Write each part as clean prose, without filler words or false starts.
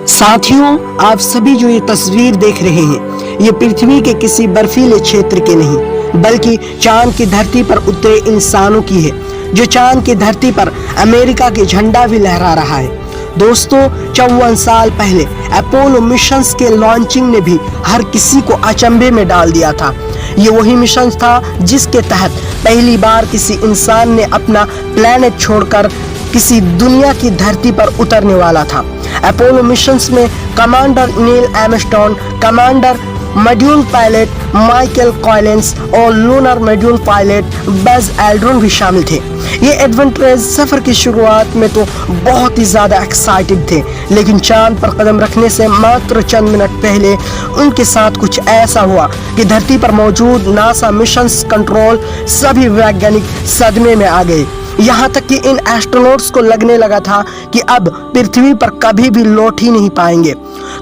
साथियों, आप सभी जो ये तस्वीर देख रहे हैं, ये पृथ्वी के किसी बर्फीले क्षेत्र के नहीं बल्कि चांद की धरती पर उतरे इंसानों की है, जो चांद की धरती पर अमेरिका के झंडा भी लहरा रहा है। दोस्तों, 54 साल पहले अपोलो मिशंस के लॉन्चिंग ने भी हर किसी को अचंभे में डाल दिया था। ये वही मिशन था जिसके तहत पहली बार किसी इंसान ने अपना प्लेनेट छोड़कर किसी दुनिया की धरती पर उतरने वाला था। अपोलो मिशंस में commander Neil Armstrong, commander module pilot Michael Collins और lunar module pilot Buzz Aldrin भी शामिल थे। ये एडवेंचरस सफर की शुरुआत में तो बहुत ही ज्यादा एक्साइटेड थे, लेकिन चांद पर कदम रखने से मात्र चंद मिनट पहले उनके साथ कुछ ऐसा हुआ कि धरती पर मौजूद नासा मिशन कंट्रोल सभी वैज्ञानिक सदमे में आ गए। यहाँ तक कि इन एस्ट्रोनॉट्स को लगने लगा था कि अब पृथ्वी पर कभी भी लौट ही नहीं पाएंगे।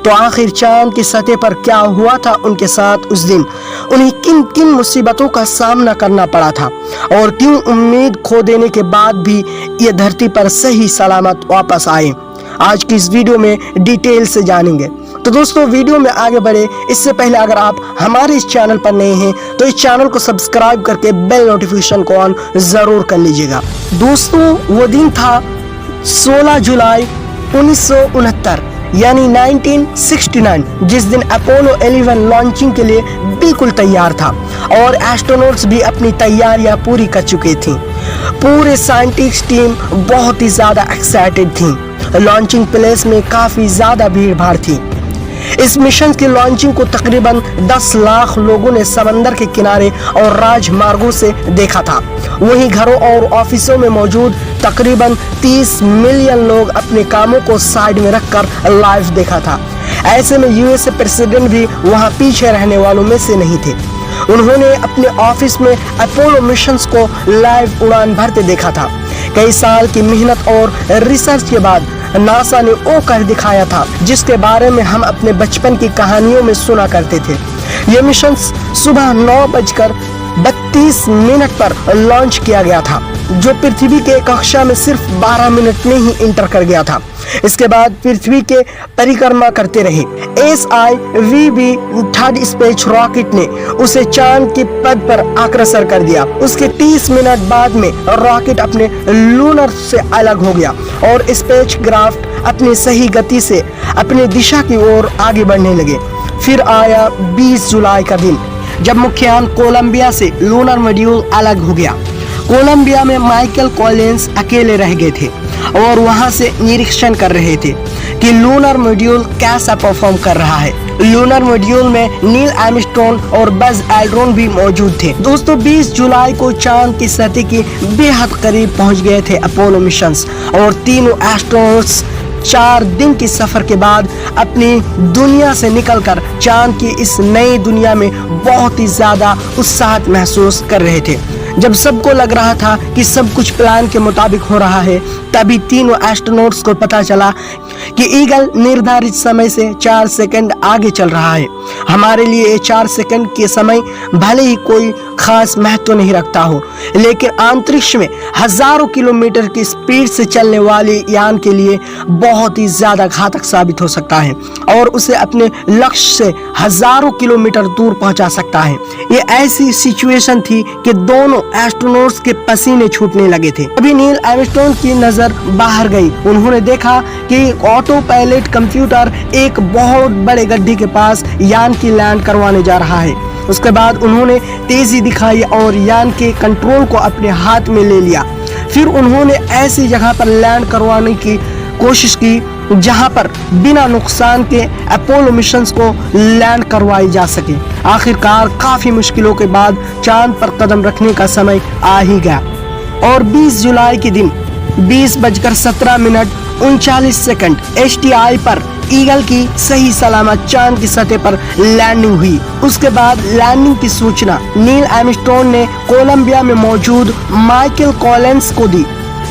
तो आखिर चांद की सतह पर क्या हुआ था उनके साथ उस दिन, उन्हें किन किन मुसीबतों का सामना करना पड़ा था और क्यों उम्मीद खो देने के बाद भी ये धरती पर सही सलामत वापस आए, आज की इस वीडियो में डिटेल से जानेंगे। तो दोस्तों, वीडियो में आगे बढ़े इससे पहले अगर आप हमारे इस चैनल पर नए हैं तो इस चैनल को सब्सक्राइब करके बेल नोटिफिकेशन को ऑन जरूर कर लीजिएगा। दोस्तों, वो दिन था 16 जुलाई 1969 यानी 1969, जिस दिन अपोलो 11 लॉन्चिंग के लिए बिल्कुल तैयार था और एस्ट्रोनॉट्स भी अपनी तैयारियां पूरी कर चुके थे। पूरे साइंटिस्ट टीम बहुत ही ज्यादा एक्साइटेड थी। लॉन्चिंग प्लेस में काफी ज्यादा भीड़ भाड़ थी। इस मिशन की लॉन्चिंग को तकरीबन 10 लाख लोगों ने समंदर के किनारे और राजमार्गों से देखा था। वहीं घरों और ऑफिसों में मौजूद तकरीबन 30 मिलियन लोग अपने कामों को साइड में रखकर लाइव देखा था। ऐसे में यूएसए प्रेसिडेंट भी वहां पीछे रहने वालों में से नहीं थे। उन्होंने अपने ऑफिस में अपोलो मिशंस को लाइव उड़ान भरते देखा था। कई साल की मेहनत और रिसर्च के बाद नासा ने वो कर दिखाया था जिसके बारे में हम अपने बचपन की कहानियों में सुना करते थे। ये मिशन सुबह 9:32 पर लॉन्च किया गया था, जो पृथ्वी के कक्षा में सिर्फ 12 मिनट में ही इंटर कर गया था। इसके बाद पृथ्वी के परिक्रमा करते रहे। SIVB थर्ड स्पेस रॉकेट ने उसे चांद के पद पर अग्रसर कर दिया। उसके 30 मिनट बाद में रॉकेट अपने लूनर से अलग हो गया और स्पेसक्राफ्ट अपनी सही गति से अपनी दिशा की ओर आगे बढ़ने लगे। फिर आया 20 जुलाई का दिन, जब मुख्यान कोलंबिया से लूनर मॉड्यूल अलग हो गया। कोलंबिया में माइकल कॉलिंस अकेले रह गए थे और वहां से निरीक्षण कर रहे थे कि लूनर मॉड्यूल कैसा परफॉर्म कर रहा है। लूनर मॉड्यूल में नील आर्मस्ट्रॉन्ग और बज एल्ड्रिन भी मौजूद थे। दोस्तों, 20 जुलाई को चांद की सतह के बेहद करीब पहुंच गए थे अपोलो मिशंस और तीनों एस्ट्रोनॉट्स 4 दिन की सफर के बाद अपनी दुनिया से निकलकर चांद की इस नई दुनिया में बहुत ही ज्यादा उत्साह महसूस कर रहे थे। जब सबको लग रहा था कि सब कुछ प्लान के मुताबिक हो रहा है, तभी तीनों एस्ट्रोनॉट्स को पता चला कि ईगल निर्धारित समय से 4 सेकंड आगे चल रहा है। हमारे लिए ये 4 सेकंड के समय भले ही कोई खास महत्व नहीं रखता हो, लेकिन अंतरिक्ष में हजारों किलोमीटर की स्पीड से चलने वाले यान के लिए बहुत ही ज्यादा घातक साबित हो सकता है और उसे अपने लक्ष्य से हजारों किलोमीटर दूर पहुंचा सकता है। ये ऐसी सिचुएशन थी कि दोनों एस्ट्रोनॉट्स के पसीने छूटने लगे थे। अभी नील आर्मस्ट्रॉन्ग की नजर बाहर गई। उन्होंने देखा कि ऑटो पायलट कंप्यूटर एक बहुत बड़े गड्ढे के पास यान की लैंड करवाने जा रहा है। उसके बाद उन्होंने तेजी दिखाई और यान के कंट्रोल को अपने हाथ में ले लिया। फिर उन्होंने ऐसी जगह पर लैंड करवाने की कोशिश की जहां पर बिना नुकसान के अपोलो मिशंस को लैंड करवाई जा सके। आखिरकार काफी मुश्किलों के बाद चांद पर कदम रखने का समय आ ही गया और 20 जुलाई के दिन 20:17 STI पर ईगल की सही सलामत चांद की सतह पर लैंडिंग हुई। उसके बाद लैंडिंग की सूचना नील आर्मस्ट्रॉन्ग ने कोलंबिया में मौजूद माइकल कॉलिंस को दी।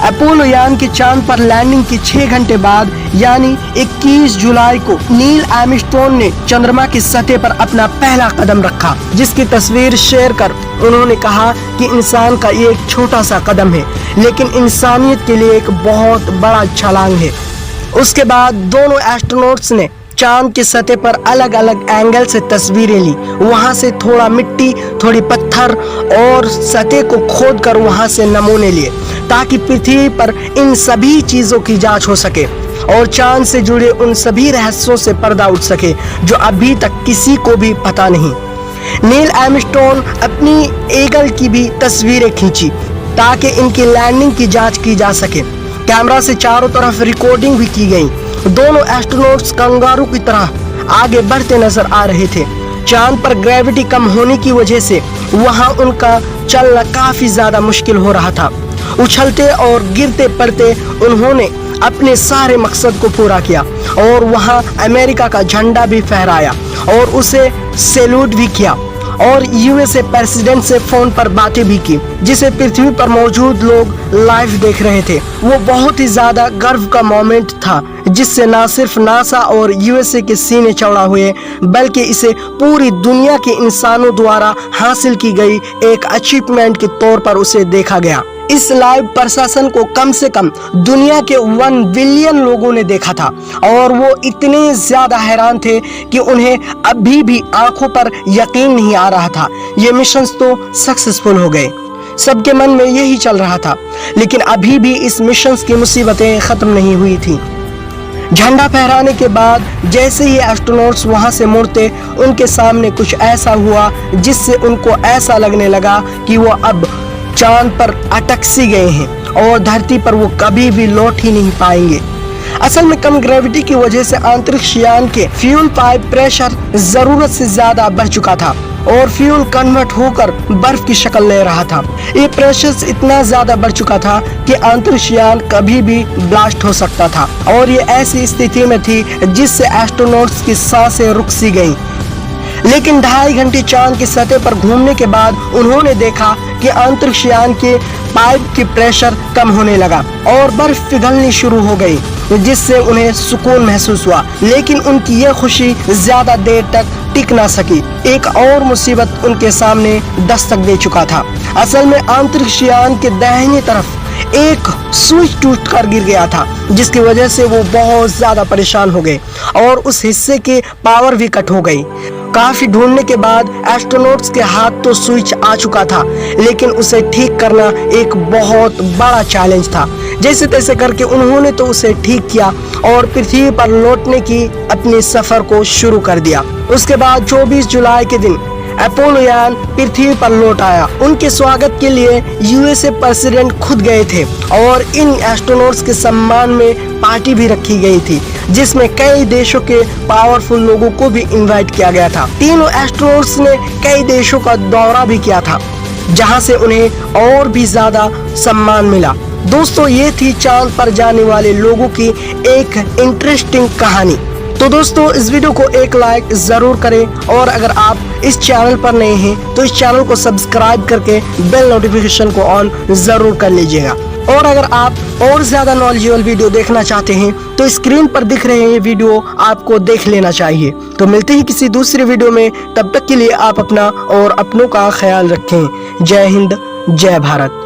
अपोलो यान के चांद पर लैंडिंग के 6 घंटे बाद यानी 21 जुलाई को नील आर्मस्ट्रॉन्ग ने चंद्रमा की सतह पर अपना पहला कदम रखा, जिसकी तस्वीर शेयर कर उन्होंने कहा कि इंसान का ये एक छोटा सा कदम है, लेकिन इंसानियत के लिए एक बहुत बड़ा छलांग है। उसके बाद दोनों एस्ट्रोनॉट्स ने चांद की सतह पर अलग अलग एंगल से तस्वीरें ली। वहां से थोड़ा मिट्टी, थोड़ी पत्थर और सतह को खोदकर वहां से नमूने लिए ताकि पृथ्वी पर इन सभी चीजों की जांच हो सके और चांद से जुड़े उन सभी रहस्यों से पर्दा उठ सके जो अभी तक किसी को भी पता नहीं। नील आर्मस्ट्रॉन्ग अपनी ईगल की भी तस्वीरें खींची ताकि इनकी लैंडिंग की जांच की जा सके। कैमरा से चारों तरफ रिकॉर्डिंग भी की गई। दोनों एस्ट्रोनॉट्स कंगारू की तरह आगे बढ़ते नजर आ रहे थे। चांद पर ग्रेविटी कम होने की वजह से वहां उनका चलना काफी ज्यादा मुश्किल हो रहा था। उछलते और गिरते पड़ते उन्होंने अपने सारे मकसद को पूरा किया और वहां अमेरिका का झंडा भी फहराया और उसे सैल्यूट भी किया और यूएसए प्रेसिडेंट से फोन पर बातें भी की, जिसे पृथ्वी पर मौजूद लोग लाइव देख रहे थे। वो बहुत ही ज्यादा गर्व का मोमेंट था जिससे न सिर्फ नासा और यूएसए के सीने चौड़ा हुए बल्कि इसे पूरी दुनिया के इंसानों द्वारा हासिल की गई एक अचीवमेंट के तौर पर उसे देखा गया। इस लाइव प्रशासन को कम से कम दुनिया के 1 बिलियन लोगों ने देखा था और वो इतने ज्यादा हैरान थे कि उन्हें अभी भी आंखों पर यकीन नहीं आ रहा था। ये मिशन तो सक्सेसफुल हो गए, सबके मन में यही चल रहा था। लेकिन अभी भी इस मिशन की मुसीबतें खत्म नहीं हुई थी। झंडा फहराने के बाद जैसे ही एस्ट्रोनॉट्स वहां से मुड़ते उनके सामने कुछ ऐसा हुआ जिससे उनको ऐसा लगने लगा कि वो अब चांद पर अटक सी गए हैं और धरती पर वो कभी भी लौट ही नहीं पाएंगे। असल में कम ग्रेविटी की वजह से अंतरिक्ष यान के फ्यूल पाइप प्रेशर जरूरत से ज्यादा बढ़ चुका था और फ्यूल कन्वर्ट होकर बर्फ की शक्ल ले रहा था। ये प्रेशर इतना ज्यादा बढ़ चुका था कि अंतरिक्ष यान कभी भी ब्लास्ट हो सकता था और ये ऐसी स्थिति में थी जिससे एस्ट्रोनॉट्स की सांसें रुक सी गईं। लेकिन 2.5 घंटे चांद की सतह पर घूमने के बाद उन्होंने देखा कि अंतरिक्ष यान के पाइप की प्रेशर कम होने लगा और बर्फ पिघलनी शुरू हो गई, जिससे उन्हें सुकून महसूस हुआ। लेकिन उनकी यह खुशी ज्यादा देर तक टिक ना सकी। एक और मुसीबत उनके सामने दस्तक दे चुका था। असल में अंतरिक्ष यान के दाहिनी तरफ एक स्विच टूटकर गिर गया था, जिसकी वजह से वो बहुत ज्यादा परेशान हो गए और उस हिस्से की पावर भी कट हो गई। काफी ढूंढने के बाद एस्ट्रोनॉट्स के हाथ तो स्विच आ चुका था, लेकिन उसे ठीक करना एक बहुत बड़ा चैलेंज था। जैसे तैसे करके उन्होंने तो उसे ठीक किया और पृथ्वी पर लौटने की अपने सफर को शुरू कर दिया। उसके बाद 24 जुलाई के दिन अपोलो यान पृथ्वी पर लौट आया। उनके स्वागत के लिए यूएसए प्रेसिडेंट खुद गए थे और इन एस्ट्रोनॉट्स के सम्मान में पार्टी भी रखी गई थी, जिसमें कई देशों के पावरफुल लोगों को भी इनवाइट किया गया था। तीनों एस्ट्रोनॉट्स ने कई देशों का दौरा भी किया था, जहां से उन्हें और भी ज्यादा सम्मान मिला। दोस्तों, ये थी चांद पर जाने वाले लोगों की एक इंटरेस्टिंग कहानी। तो दोस्तों, इस वीडियो को एक लाइक जरूर करें और अगर आप इस चैनल पर नए हैं तो इस चैनल को सब्सक्राइब करके बेल नोटिफिकेशन को ऑन जरूर कर लीजिएगा। और अगर आप और ज्यादा नॉलेजेबल वीडियो देखना चाहते हैं तो स्क्रीन पर दिख रहे ये वीडियो आपको देख लेना चाहिए। तो मिलते हैं किसी दूसरे वीडियो में, तब तक के लिए आप अपना और अपनों का ख्याल रखें। जय हिंद, जय भारत।